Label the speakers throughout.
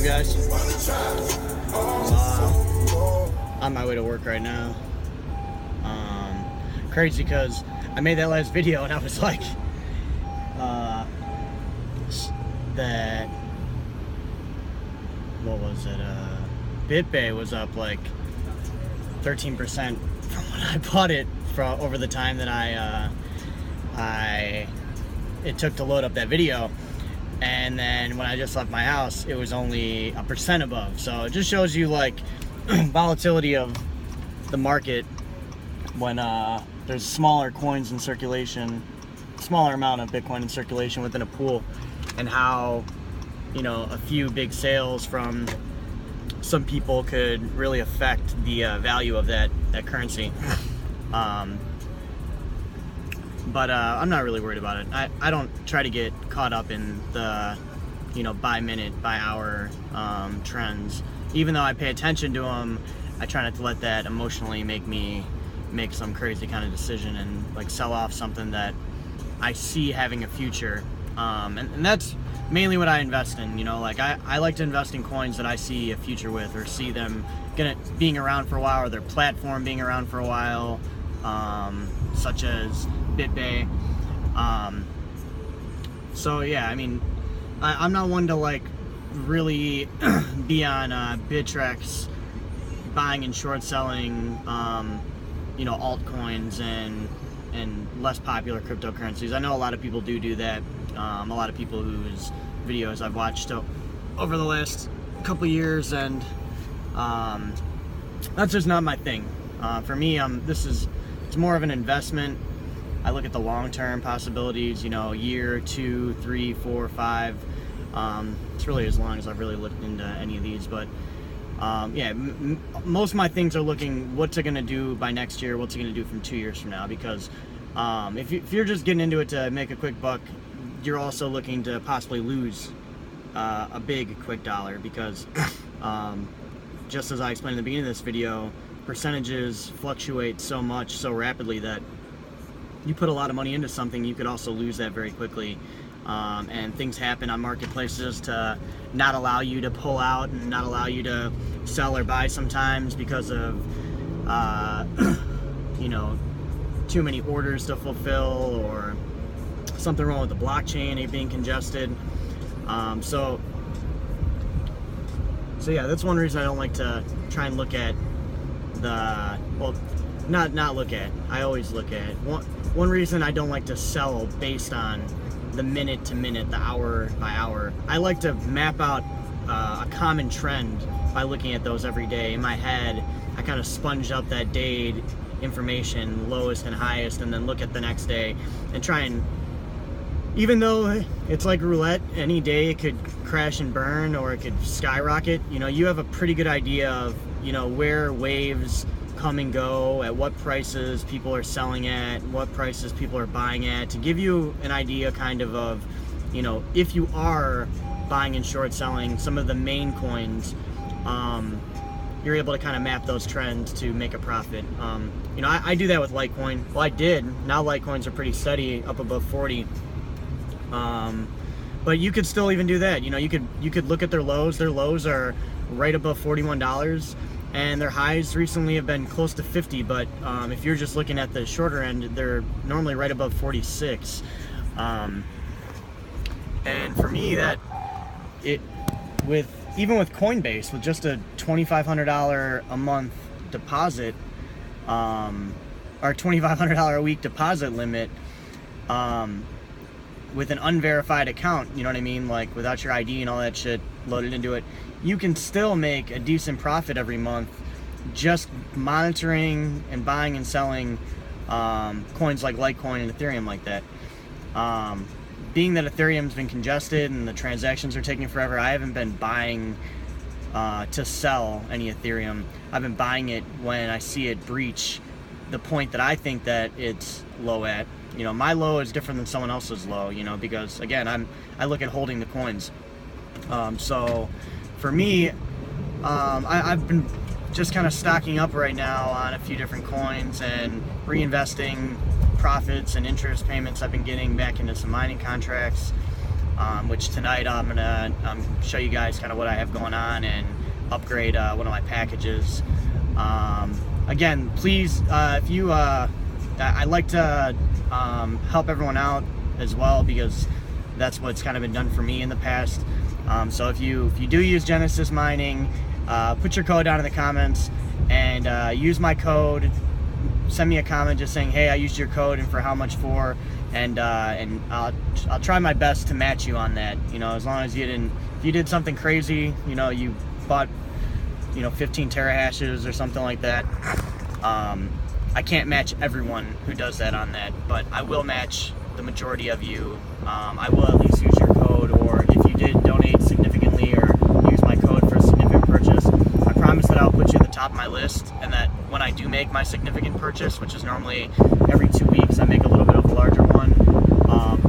Speaker 1: guys? On my way to work right now. Crazy because I made that last video and I was like, that, what was it? BitBay was up like 13% from when I bought it over the time that it took to load up that video. And then when I just left my house, it was only 1% above. So it just shows you like volatility of the market when there's smaller coins in circulation, smaller amount of Bitcoin in circulation within a pool, and how, you know, a few big sales from some people could really affect the value of that currency. But I'm not really worried about it. I don't try to get caught up in the, you know, by minute, by hour trends. Even though I pay attention to them, I try not to let that emotionally make me make some crazy kind of decision and like sell off something that I see having a future. And that's mainly what I invest in. You know, like I like to invest in coins that I see a future with, or see them being around for a while, or their platform being around for a while, such as BitBay. So yeah, I mean, I'm not one to like really be on Bittrex buying and short selling, you know, altcoins and less popular cryptocurrencies. I know a lot of people do that. A lot of people whose videos I've watched over the last couple years, and that's just not my thing. For me, it's more of an investment. I look at the long-term possibilities, you know, year, 2, 3, 4, 5. It's really as long as I've really looked into any of these, but yeah, most of my things are looking, what's it going to do by next year, what's it going to do from 2 years from now, because if you're just getting into it to make a quick buck, you're also looking to possibly lose a big quick dollar, because just as I explained in the beginning of this video, percentages fluctuate so much, so rapidly, that you put a lot of money into something, you could also lose that very quickly. And things happen on marketplaces to not allow you to pull out and not allow you to sell or buy sometimes because of you know, too many orders to fulfill, or something wrong with the blockchain, it being congested. So yeah, that's one reason I don't like to try and look at not look at, I always look at one reason I don't like to sell based on the minute to minute, the hour by hour. I like to map out a common trend by looking at those every day. In my head, I kind of sponge up that day information, lowest and highest, and then look at the next day and try and, even though it's like roulette, any day it could crash and burn, or it could skyrocket, you know, you have a pretty good idea of, you know, where waves come and go, at what prices people are selling at, what prices people are buying at, to give you an idea kind of, you know, if you are buying and short selling some of the main coins, you're able to kind of map those trends to make a profit. You know, I do that with Litecoin. Well, I did. Now Litecoins are pretty steady, up above 40. But you could still even do that. You know, you could look at their lows. Their lows are right above $41. And their highs recently have been close to 50, but if you're just looking at the shorter end, they're normally right above 46. And for me, even with CoinBase, with just a $2,500 a month deposit, or $2,500 a week deposit limit, with an unverified account, you know what I mean, like without your ID and all that shit loaded into it, you can still make a decent profit every month just monitoring and buying and selling coins like Litecoin and Ethereum like that. Being that Ethereum's been congested and the transactions are taking forever, I haven't been buying to sell any Ethereum. I've been buying it when I see it breach the point that I think that it's low at. You know, my low is different than someone else's low, you know, because again, I look at holding the coins. So for me, I've been just kind of stocking up right now on a few different coins and reinvesting profits and interest payments I've been getting back into some mining contracts. which tonight I'm gonna show you guys kind of what I have going on and upgrade one of my packages. Again, please, if you, I like to help everyone out as well, because that's what's kind of been done for me in the past. So if you do use Genesis Mining, put your code down in the comments and use my code. Send me a comment just saying, hey, I used your code and for how much for, and I'll try my best to match you on that. You know, as long as if you did something crazy, you know, you bought 15 terahashes or something like that, I can't match everyone who does that on that, but I will match the majority of you. I will at least use your code, or if you did donate significantly or use my code for a significant purchase, I promise that I'll put you at the top of my list, and that when I do make my significant purchase, which is normally every 2 weeks, I make a little bit of a larger one.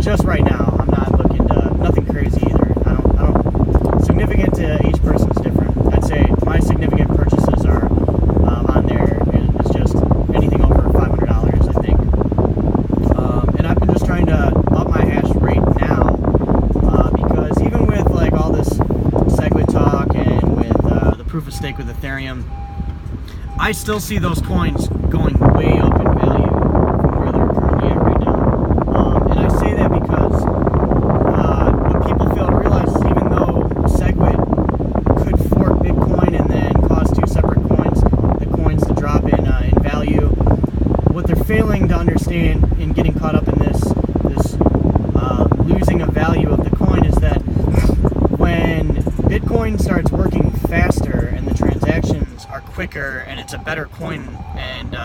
Speaker 1: Just right now, I'm not looking to, nothing crazy either. I don't, significant to each person's different. I'd say my significant purchases are on there is just anything over $500, I think. And I've been just trying to up my hash rate now, because even with like all this SegWit talk and with the proof of stake with Ethereum, I still see those coins going way up in value from where they're currently at right now. And I say that because what people fail to realize is, even though SegWit could fork Bitcoin and then cause two separate coins, the coins to drop in value, what they're failing to understand in getting caught up in this losing of value of the coin is that when Bitcoin starts working faster and the transactions are quicker and it's a better coin and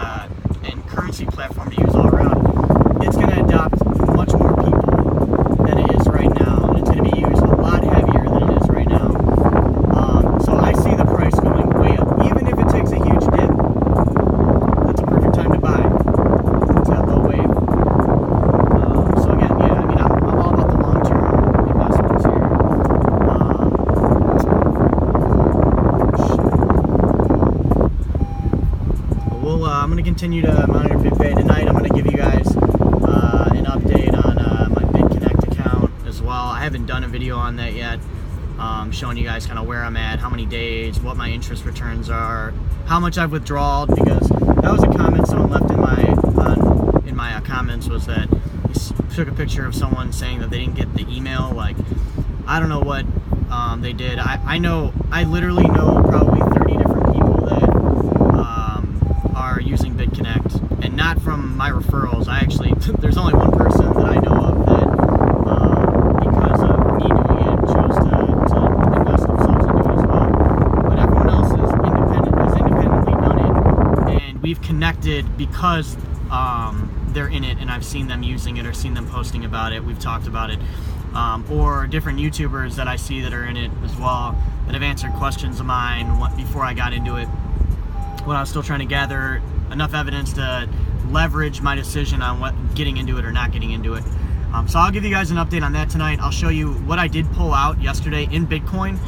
Speaker 1: currency platform to use all around, it's going to adopt much more people than it is right now, and it's going to be used a lot heavier than it is right now. So I see the price going way up. Even if it takes a huge dip, that's a perfect time to buy. It's that low wave. So again, yeah, I mean, I'm all about the long-term investments here. I'm going to continue to monitor BitPay tonight. I'm going to give you guys an update on my BitConnect account as well. I haven't done a video on that yet, showing you guys kind of where I'm at, how many days, what my interest returns are, how much I've withdrawn, because that was a comment someone left in my comments, was that he took a picture of someone saying that they didn't get the email. Like, I don't know what they did. I literally know probably 30 different people that are using BitConnect, and not from my referrals. There's only one person that I know of that, because of me doing it, chose to invest themselves into it as well. But everyone else has independently done it, and we've connected because they're in it, and I've seen them using it or seen them posting about it. We've talked about it, or different YouTubers that I see that are in it as well, that have answered questions of mine before I got into it, when I was still trying to gather enough evidence to leverage my decision on getting into it or not getting into it. So I'll give you guys an update on that tonight. I'll show you what I did pull out yesterday in Bitcoin,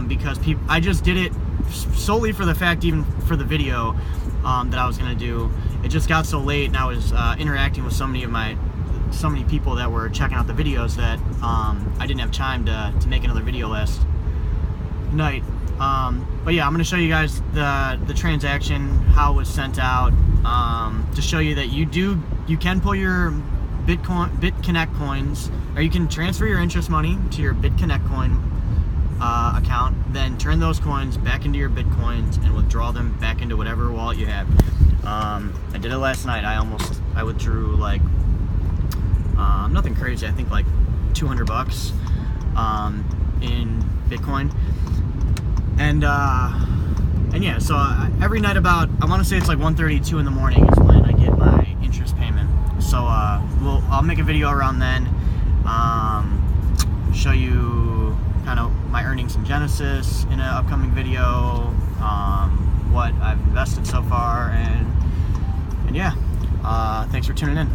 Speaker 1: because I just did it solely for the fact, even for the video that I was going to do. It just got so late, and I was interacting with so many people that were checking out the videos, that I didn't have time to make another video last night. But yeah, I'm going to show you guys the transaction, how it was sent out, to show you that you can pull your BitConnect coins, or you can transfer your interest money to your BitConnect coin account, then turn those coins back into your Bitcoins and withdraw them back into whatever wallet you have. I did it last night. I withdrew like nothing crazy. I think like $200 in Bitcoin. And yeah, so every night about, I want to say it's like 1:32 in the morning is when I get my interest payment. So I'll make a video around then, show you kind of my earnings in Genesis in an upcoming video, what I've invested so far, and yeah, thanks for tuning in.